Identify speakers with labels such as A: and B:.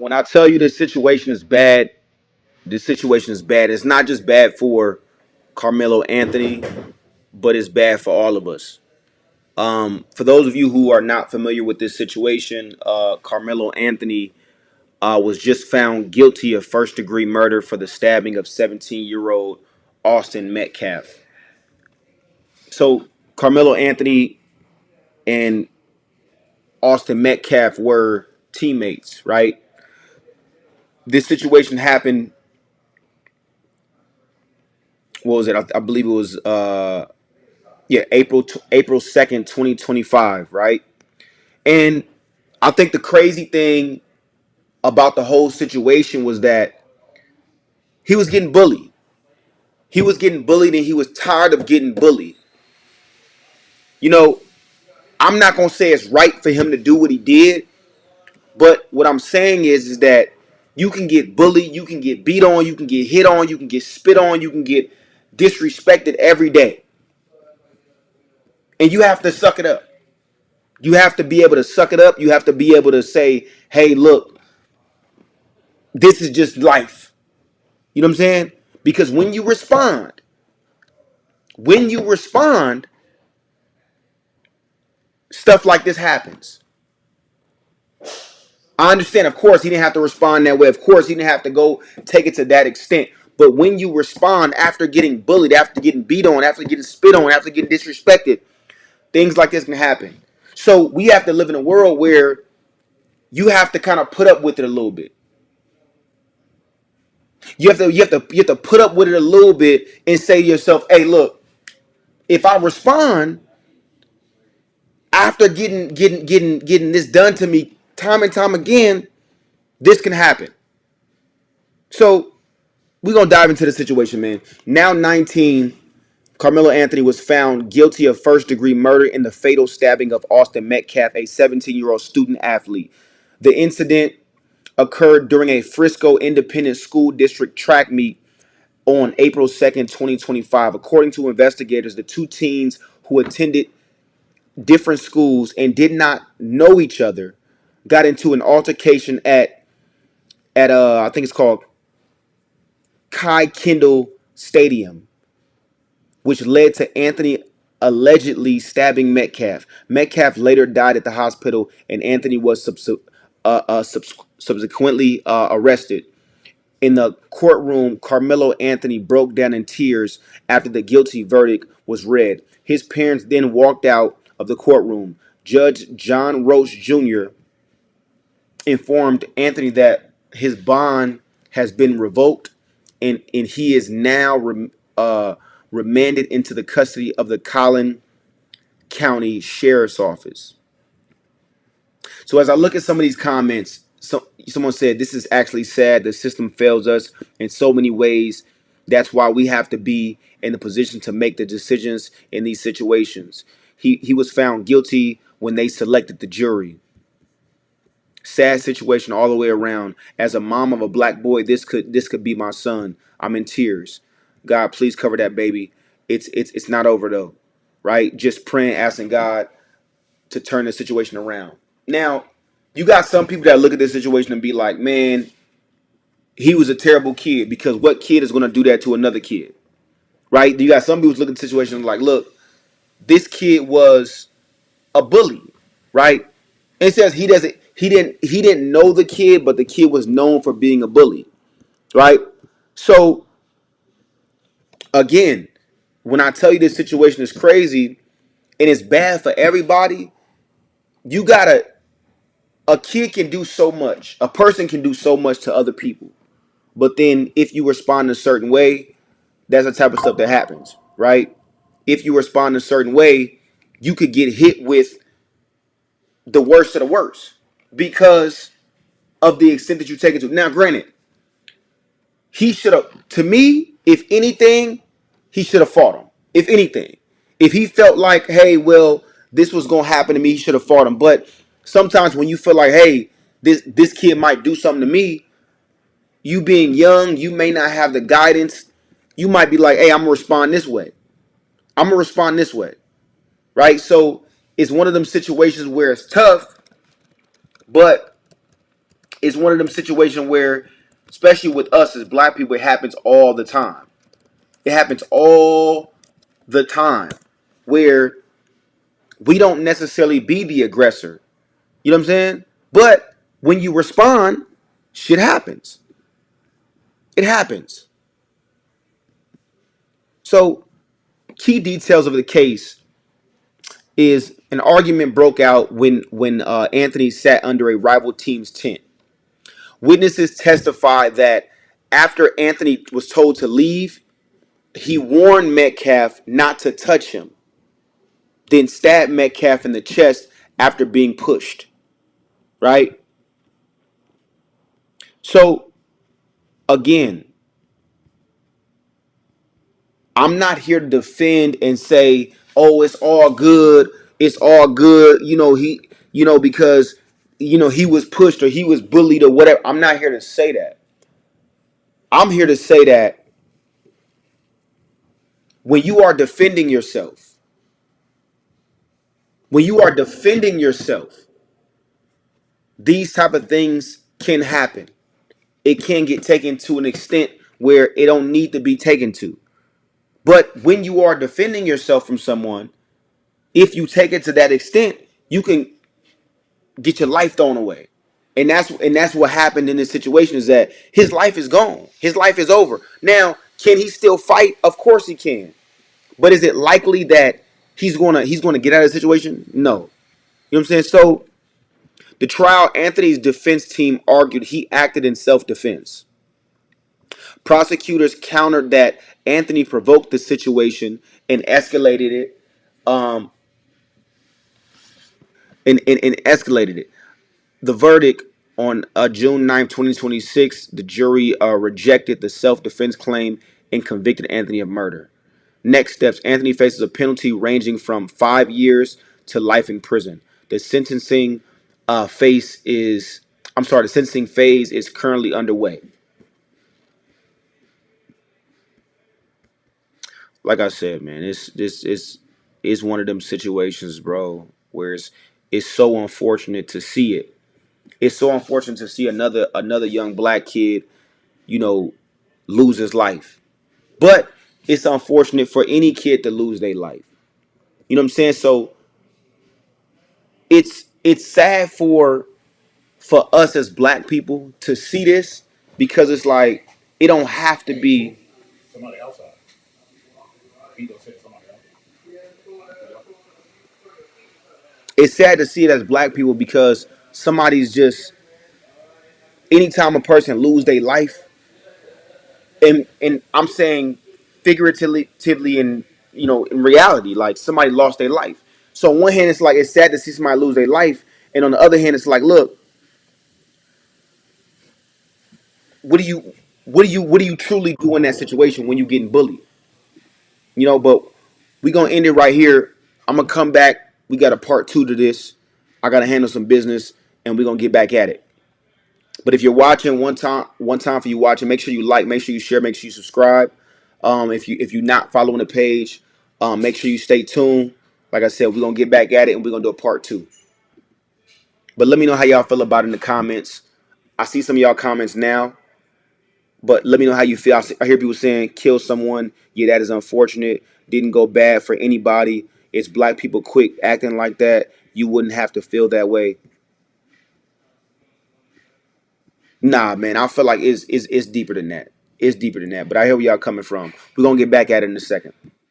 A: when I tell you this situation is bad, this situation is bad. It's not just bad for Carmelo Anthony, but it's bad for all of us. For those of you who are not familiar with this situation, Carmelo Anthony was just found guilty of first-degree murder for the stabbing of 17-year-old Austin Metcalf. So Carmelo Anthony and Austin Metcalf were teammates, right? This situation happened. What was it? I believe it was April 2nd, 2025, right? And I think the crazy thing about the whole situation was that he was getting bullied. He was getting bullied and he was tired of getting bullied. You know, I'm not going to say it's right for him to do what he did, but what I'm saying is that you can get bullied, you can get beat on, you can get hit on, you can get spit on, you can get disrespected every day. And you have to suck it up. You have to be able to suck it up. You have to be able to say, hey, look, this is just life. You know what I'm saying? Because when you respond, stuff like this happens. I understand, of course, he didn't have to respond that way. Of course, he didn't have to go take it to that extent. But when you respond after getting bullied, after getting beat on, after getting spit on, after getting disrespected, things like this can happen. So we have to live in a world where you have to kind of put up with it a little bit. You have to put up with it a little bit and say to yourself, hey, look, if I respond after getting this done to me time and time again, this can happen. So we're gonna dive into the situation, man. Now 19, Carmelo Anthony was found guilty of first-degree murder in the fatal stabbing of Austin Metcalf, a 17-year-old student athlete. The incident occurred during a Frisco Independent School District track meet on April 2nd, 2025. According to investigators, the two teens who attended different schools and did not know each other got into an altercation at I think it's called Kai Kendall Stadium, which led to Anthony allegedly stabbing Metcalf. Metcalf later died at the hospital, and Anthony was subsequently arrested. In the courtroom, Carmelo Anthony broke down in tears after the guilty verdict was read. His parents then walked out of the courtroom. Judge John Roach Jr. informed Anthony that his bond has been revoked and he is now remanded into the custody of the Collin County Sheriff's Office. So as I look at some of these comments, someone said, this is actually sad. The system fails us in so many ways. That's why we have to be in the position to make the decisions in these situations. He was found guilty when they selected the jury. Sad situation all the way around. As a mom of a black boy, this could be my son. I'm in tears. God, please cover that baby. It's not over though, right? Just praying, asking God to turn the situation around. Now, you got some people that look at this situation and be like, man, he was a terrible kid, because what kid is going to do that to another kid, right? You got some people looking at the situation like, look, this kid was a bully, right? And it says he didn't know the kid, but the kid was known for being a bully, right? So again, when I tell you this situation is crazy and it's bad for everybody, you gotta a kid can do so much. A person can do so much to other people. But then if you respond a certain way, that's the type of stuff that happens, right? If you respond a certain way, you could get hit with the worst of the worst because of the extent that you take it to. Now, granted, he should have, to me, if anything, he should have fought him. If anything. If he felt like, hey, well, this was going to happen to me, he should have fought him. But sometimes when you feel like, hey, this kid might do something to me, you being young, you may not have the guidance. You might be like, hey, I'm going to respond this way. I'm going to respond this way. Right? So it's one of them situations where it's tough, but It's one of them situations where, especially with us as black people, it happens all the time. It happens all the time where we don't necessarily be the aggressor. You know what I'm saying? But when you respond, shit happens. It happens. So, key details of the case is an argument broke out when Anthony sat under a rival team's tent. Witnesses testified that after Anthony was told to leave, he warned Metcalf not to touch him, then stabbed Metcalf in the chest after being pushed. Right? So, again, I'm not here to defend and say, "Oh, it's all good. It's all good." Because he was pushed or he was bullied or whatever. I'm not here to say that. I'm here to say that when you are defending yourself, when you are defending yourself, these type of things can happen. It can get taken to an extent where it don't need to be taken to. But when you are defending yourself from someone, if you take it to that extent, you can get your life thrown away. And that's what happened in this situation is that his life is gone. His life is over. Now, can he still fight? Of course he can. But is it likely that he's gonna get out of the situation? No. You know what I'm saying? So the trial, Anthony's defense team argued he acted in self-defense. Prosecutors countered that Anthony provoked the situation and escalated it. And escalated it. The verdict on June 9th, 2026, the jury rejected the self-defense claim and convicted Anthony of murder. Next steps, Anthony faces a penalty ranging from 5 years to life in prison. The sentencing the sentencing phase is currently underway. Like I said, man, it's one of them situations, bro, where it's so unfortunate to see it. It's so unfortunate to see another young black kid, you know, lose his life. But it's unfortunate for any kid to lose their life. You know what I'm saying? So it's sad for us as black people to see this because it's like it don't have to be. Somebody else. It's sad to see it as black people because somebody's just anytime a person lose their life, and I'm saying figuratively and in reality, like somebody lost their life. So on one hand, it's like it's sad to see somebody lose their life, and on the other hand, it's like, look, what do you what do you truly do in that situation when you're getting bullied? But we gonna end it right here. I'm gonna come back. We got a part two to this. I gotta handle some business, and we're gonna get back at it. But if you're watching one time for you watching, make sure you like, make sure you share, make sure you subscribe. If you're not following the page, make sure you stay tuned. Like I said, we're gonna get back at it and we're gonna do a part two. But let me know how y'all feel about it in the comments. I see some of y'all comments now, but let me know how you feel. I hear people saying kill someone. Yeah, that is unfortunate. Didn't go bad for anybody. It's black people quick acting like that. You wouldn't have to feel that way. Nah, man, I feel like it's deeper than that. It's deeper than that. But I hear where y'all coming from. We're gonna get back at it in a second.